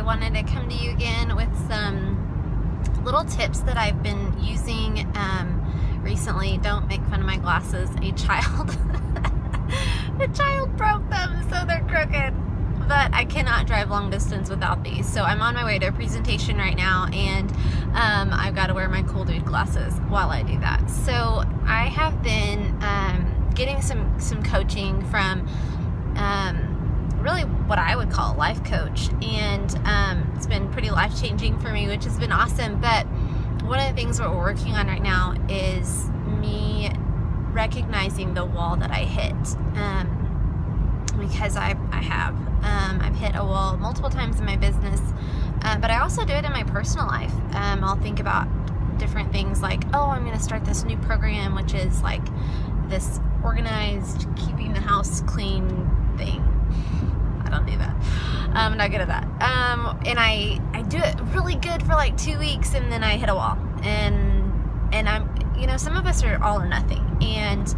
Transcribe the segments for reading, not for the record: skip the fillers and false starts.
I wanted to come to you again with some little tips that I've been using recently. Don't make fun of my glasses. A child broke them, so they're crooked. But I cannot drive long distance without these. So I'm on my way to a presentation right now, and I've got to wear my cool dude glasses while I do that. So I have been getting some coaching from really what I would call a life coach, and it's been pretty life-changing for me, which has been awesome. But one of the things that we're working on right now is me recognizing the wall that I hit, because I've hit a wall multiple times in my business, but I also do it in my personal life. I'll think about different things like, oh, I'm going to start this new program, which is like this organized, keeping the house clean thing. I don't do that. I'm not good at that. And I do it really good for like 2 weeks, and then I hit a wall. And I'm, some of us are all or nothing. And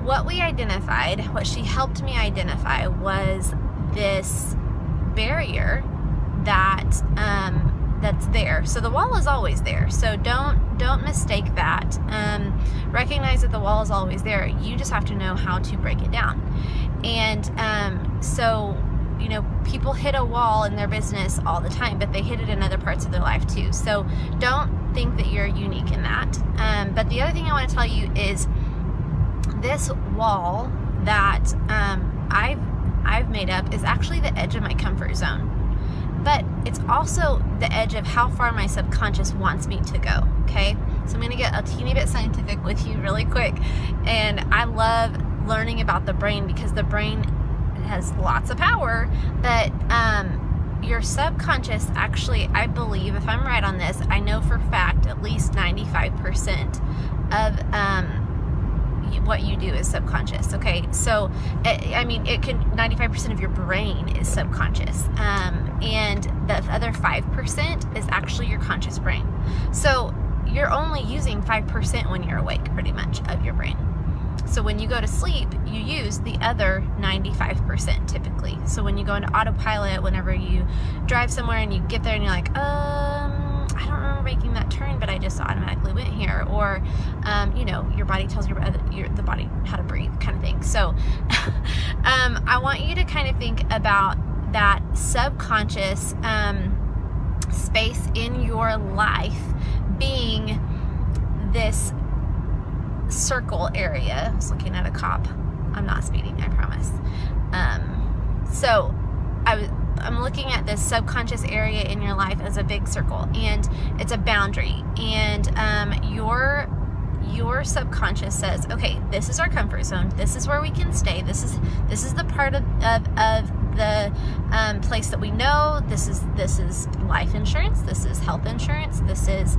what we identified, what she helped me identify, was this barrier that's there. So the wall is always there. So don't mistake that. Recognize that the wall is always there. You just have to know how to break it down. And so people hit a wall in their business all the time, but they hit it in other parts of their life too. So don't think that you're unique in that. But the other thing I want to tell you is this wall that I've made up is actually the edge of my comfort zone. But it's also the edge of how far my subconscious wants me to go, okay? So I'm going to get a teeny bit scientific with you really quick. And I love learning about the brain, because the brain has lots of power, but your subconscious actually, I believe, if I'm right on this, I know for a fact at least 95% of what you do is subconscious, okay? So, it can, 95% of your brain is subconscious, and the other 5% is actually your conscious brain. So you're only using 5% when you're awake, pretty much, of your brain. So when you go to sleep, you use the other 95% typically. So when you go into autopilot, whenever you drive somewhere and you get there and you're like, I don't remember making that turn, but I just automatically went here. Or, your body tells the body how to breathe, kind of thing. So I want you to kind of think about that subconscious space in your life being this circle area. I was looking at a cop. I'm not speeding, I promise. So I'm looking at this subconscious area in your life as a big circle, and it's a boundary. And your subconscious says, okay, this is our comfort zone. This is where we can stay. This is the part of the place that we know. This is life insurance. This is health insurance. This is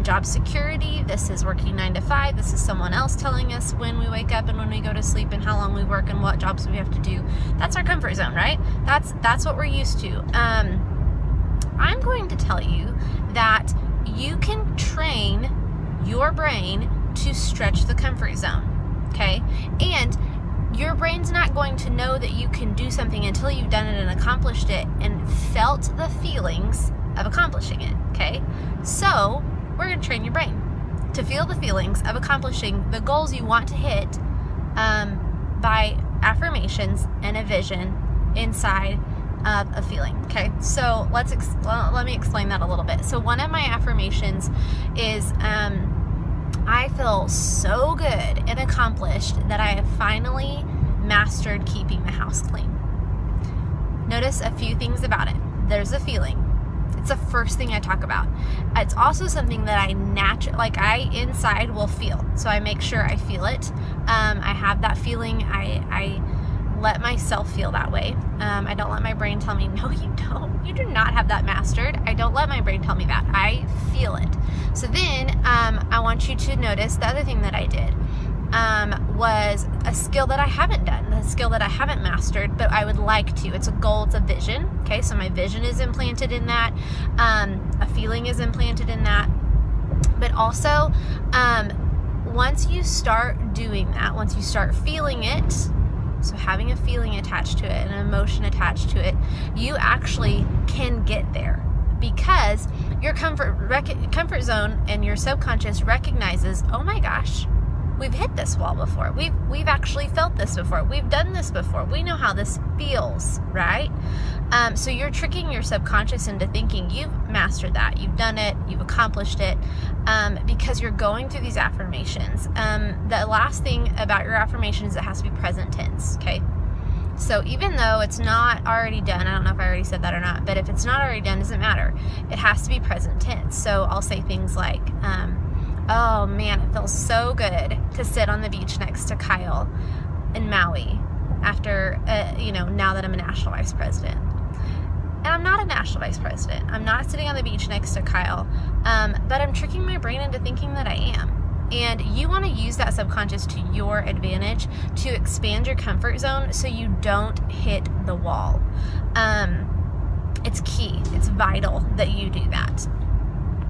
job security. This is working 9 to 5. This is someone else telling us when we wake up and when we go to sleep and how long we work and what jobs we have to do. That's our comfort zone, right? That's what we're used to. I'm going to tell you that you can train your brain to stretch the comfort zone, okay? And your brain's not going to know that you can do something until you've done it and accomplished it and felt the feelings of accomplishing it, okay? So we're going to train your brain to feel the feelings of accomplishing the goals you want to hit by affirmations and a vision inside of a feeling, okay? So let me explain that a little bit. So one of my affirmations is I feel so good and accomplished that I have finally mastered keeping the house clean. Notice a few things about it. There's a feeling. It's the first thing I talk about. It's also something that I inside will feel. So I make sure I feel it. I have that feeling. I let myself feel that way. I don't let my brain tell me, no, you don't. You do not have that mastered. I don't let my brain tell me that. I feel it. So then I want you to notice the other thing that I did was a skill that I haven't done, a skill that I haven't mastered, but I would like to. It's a goal, it's a vision. Okay, so my vision is implanted in that. A feeling is implanted in that. But also, once you start doing that, once you start feeling it, so having a feeling attached to it, an emotion attached to it, you actually can get there, because your comfort zone and your subconscious recognizes, oh my gosh, we've hit this wall before. We've actually felt this before. We've done this before. We know how this feels, right? So you're tricking your subconscious into thinking you've mastered that. You've done it. You've accomplished it, because you're going through these affirmations. The last thing about your affirmation is it has to be present tense, okay? So even though it's not already done, I don't know if I already said that or not, but if it's not already done, it doesn't matter. It has to be present tense. So I'll say things like, oh man, it feels so good to sit on the beach next to Kyle in Maui after, now that I'm a national vice president. And I'm not a national vice president. I'm not sitting on the beach next to Kyle, but I'm tricking my brain into thinking that I am. And you want to use that subconscious to your advantage to expand your comfort zone so you don't hit the wall. It's key. It's vital that you do that.